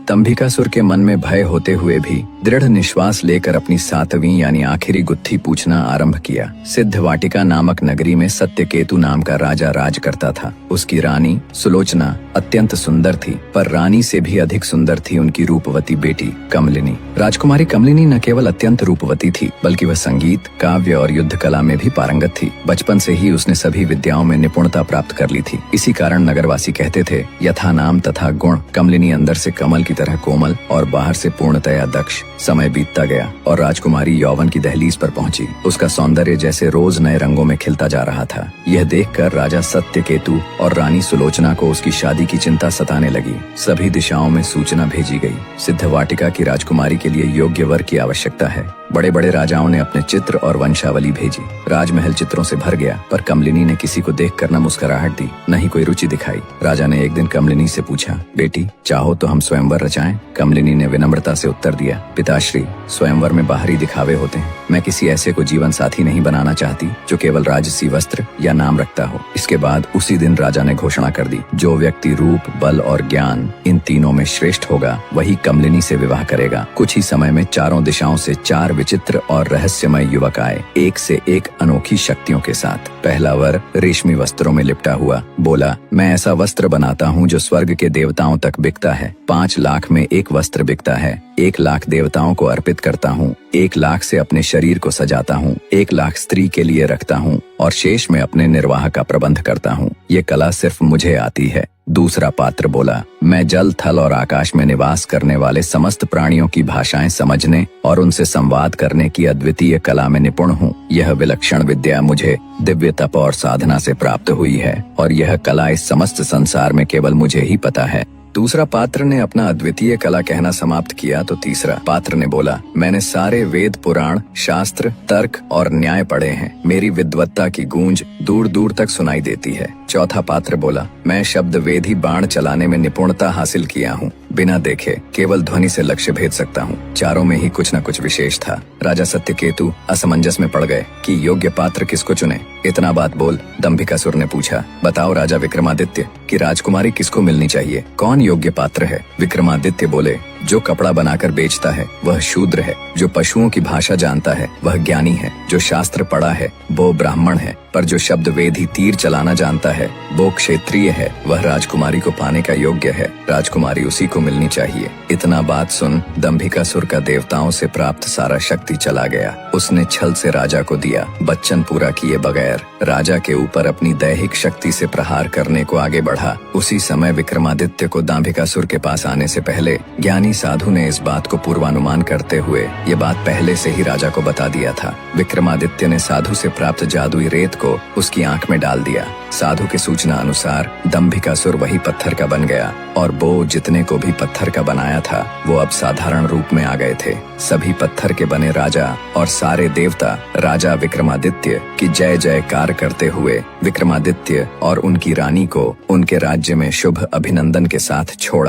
दंभिकासुर के मन में भय होते हुए भी दृढ़ निश्वास लेकर अपनी 7वीं यानी आखिरी गुत्थी पूछना आरंभ किया। सिद्धवाटिका नामक नगरी में सत्यकेतु नाम का राजा राज करता था। उसकी रानी सुलोचना अत्यंत सुंदर थी, पर रानी से भी अधिक सुंदर थी उनकी रूपवती बेटी कमलिनी। राजकुमारी कमलिनी न केवल अत्यंत रूपवती थी, बल्कि वह संगीत, काव्य और युद्ध कला में भी पारंगत थी। बचपन से ही उसने सभी विद्याओं में निपुणता प्राप्त कर ली थी। इसी कारण नगरवासी कहते थे, यथा नाम तथा गुण, कमलिनी अंदर से कमल की तरह कोमल और बाहर से पूर्णतया दक्ष। समय बीतता गया और राजकुमारी यौवन की दहलीज पर पहुंची। उसका सौंदर्य जैसे रोज नए रंगों में खिलता जा रहा था। यह देखकर राजा सत्यकेतु और रानी सुलोचना को उसकी शादी की चिंता सताने लगी। सभी दिशाओं में सूचना भेजी गई। सिद्धवाटिका की राजकुमारी के लिए योग्य वर की आवश्यकता है। बड़े बड़े राजाओं ने अपने चित्र और वंशावली भेजी। राजमहल चित्रों से भर गया, पर कमलिनी ने किसी को देखकर न मुस्कुराहट दी, न ही कोई रुचि दिखाई। राजा ने एक दिन कमलिनी से पूछा, बेटी, चाहो तो हम स्वयंवर रचाएं? कमलिनी ने विनम्रता से उत्तर दिया, पिताश्री, स्वयंवर में बाहरी दिखावे होते हैं। मैं किसी ऐसे को जीवन साथी नहीं बनाना चाहती जो केवल राजसी वस्त्र या नाम रखता हो। इसके बाद उसी दिन राजा ने घोषणा कर दी, जो व्यक्ति रूप, बल और ज्ञान इन तीनों में श्रेष्ठ होगा, वही कमलिनी से विवाह करेगा। कुछ ही समय में चारों दिशाओं से 4 विचित्र और रहस्यमय युवक आए, एक से एक अनोखी शक्तियों के साथ। पहला वर रेशमी वस्त्रों में लिपटा हुआ बोला, मैं ऐसा वस्त्र बनाता हूँ जो स्वर्ग के देवताओं तक बिकता है। 5 लाख में एक वस्त्र बिकता है। 1 लाख देवताओं को अर्पित करता हूँ, 1 लाख से अपने शरीर को सजाता हूँ, 1 लाख स्त्री के लिए रखता हूँ और शेष में अपने निर्वाह का प्रबंध करता हूँ। ये कला सिर्फ मुझे आती है। दूसरा पात्र बोला, मैं जल, थल और आकाश में निवास करने वाले समस्त प्राणियों की भाषाएं समझने और उनसे संवाद करने की अद्वितीय कला में निपुण हूँ। यह विलक्षण विद्या मुझे दिव्य तप और साधना से प्राप्त हुई है और यह कला इस समस्त संसार में केवल मुझे ही पता है। दूसरा पात्र ने अपना अद्वितीय कला कहना समाप्त किया तो तीसरा पात्र ने बोला, मैंने सारे वेद, पुराण, शास्त्र, तर्क और न्याय पढ़े हैं। मेरी विद्वत्ता की गूंज दूर दूर तक सुनाई देती है। चौथा पात्र बोला, मैं शब्द वेदी बाण चलाने में निपुणता हासिल किया हूँ। बिना देखे केवल ध्वनि से लक्ष्य भेद सकता हूँ। चारों में ही कुछ न कुछ विशेष था। राजा सत्यकेतु असमंजस में पड़ गए कि योग्य पात्र किसको चुने। इतना बात बोल दंभिकासुर ने पूछा, बताओ राजा विक्रमादित्य, कि राजकुमारी किसको मिलनी चाहिए? कौन योग्य पात्र है? विक्रमादित्य बोले, जो कपड़ा बनाकर बेचता है वह शूद्र है, जो पशुओं की भाषा जानता है वह ज्ञानी है, जो शास्त्र पढ़ा है वो ब्राह्मण है, पर जो शब्द वेदी तीर चलाना जानता है वो क्षत्रिय है। वह राजकुमारी को पाने का योग्य है। राजकुमारी उसी को मिलनी चाहिए। इतना बात सुन दंभिकासुर का देवताओं से प्राप्त सारा शक्ति चला गया। उसने छल से राजा को दिया। बच्चन पूरा किए बगैर राजा के ऊपर अपनी दैहिक शक्ति से प्रहार करने को आगे बढ़ा। उसी समय विक्रमादित्य को दंभिकासुर के पास आने से पहले ज्ञानी साधु ने इस बात को पूर्वानुमान करते हुए ये बात पहले से ही राजा को बता दिया था। विक्रमादित्य ने साधु से प्राप्त जादुई रेत को उसकी आंख में डाल दिया। साधु की सूचना अनुसार दंभिकासुर वही पत्थर का बन गया और वो जितने को भी पत्थर का बनाया था वो अब साधारण रूप में आ गए थे। सभी पत्थर के बने राजा और सारे देवता राजा विक्रमादित्य की जय जयकार करते हुए विक्रमादित्य और उनकी रानी को उनके राज्य में शुभ अभिनंदन के साथ छोड़ा।